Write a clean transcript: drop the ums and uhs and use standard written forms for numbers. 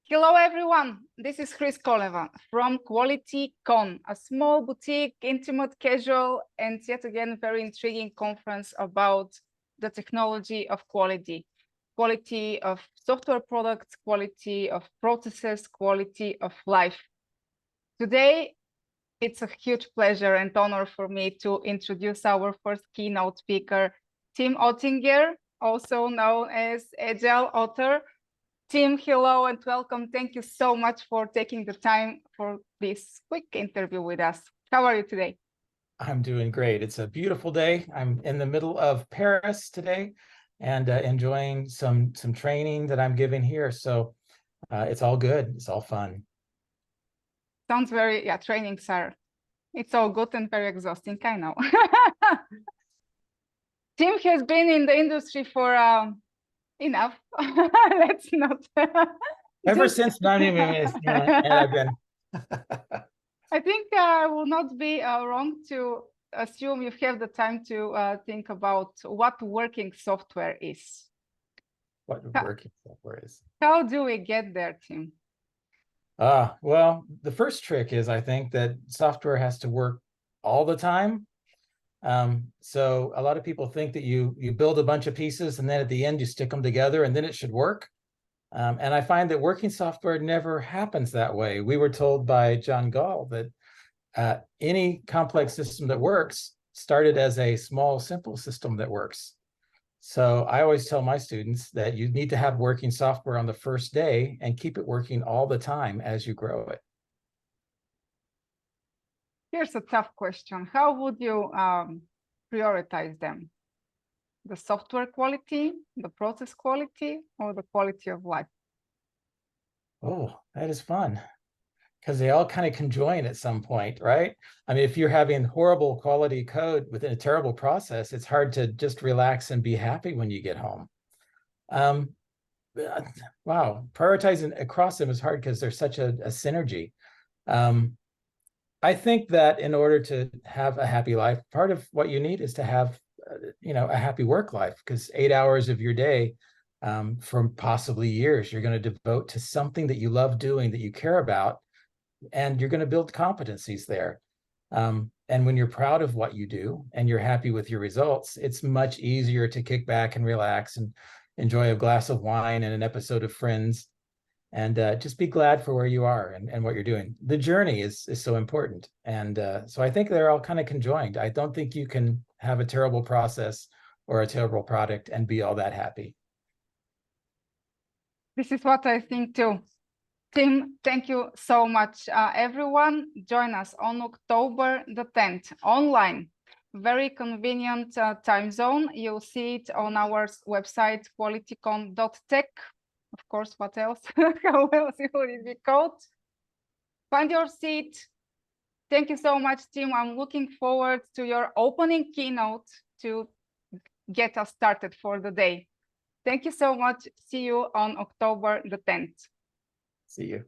Hello, everyone. This is Chris Koleva from QualityCon, a small boutique, intimate, casual, and yet again, very intriguing conference about the technology of quality, quality of software products, quality of processes, quality of life. Today, it's a huge pleasure and honor for me to introduce our first keynote speaker, Tim Ottinger, also known as Agile Otter. Tim, hello and welcome. Thank you so much for taking the time for this quick interview with us. How are you today? I'm doing great. It's a beautiful day. I'm in the middle of Paris today and enjoying some training that I'm giving here. So it's all good. It's all fun. Sounds very, yeah, training, sir. It's all good and very exhausting, I know. Tim has been in the industry for enough. Let's not. Ever since 90 minutes, and I've been. I think I will not be wrong to assume you have the time to think about what working software is. What working software is. How do we get there, Tim? Well, the first trick is I think that software has to work all the time. So a lot of people think that you build a bunch of pieces and then at the end you stick them together and then it should work. And I find that working software never happens that way. We were told by John Gall that any complex system that works started as a small, simple system that works. So I always tell my students that you need to have working software on the first day and keep it working all the time as you grow it. Here's a tough question. How would you prioritize them? The software quality, the process quality, or the quality of life? Oh, that is fun. Because they all kind of conjoin at some point, right? I mean, if you're having horrible quality code within a terrible process, it's hard to just relax and be happy when you get home. Wow, prioritizing across them is hard because there's such a synergy. I think that in order to have a happy life, part of what you need is to have, a happy work life, because 8 hours of your day, from possibly years, you're going to devote to something that you love doing, that you care about, and you're going to build competencies there. And when you're proud of what you do and you're happy with your results, it's much easier to kick back and relax and enjoy a glass of wine and an episode of Friends, and just be glad for where you are and what you're doing. The journey is so important. And so I think they're all kind of conjoined. I don't think you can have a terrible process or a terrible product and be all that happy. This is what I think too. Tim, thank you so much. Everyone, join us on October the 10th, online. Very convenient time zone. You'll see it on our website, qualitycon.tech. Of course, what else? How else would it be called? Find your seat. Thank you so much, Tim. I'm looking forward to your opening keynote to get us started for the day. Thank you so much. See you on October the 10th. See you.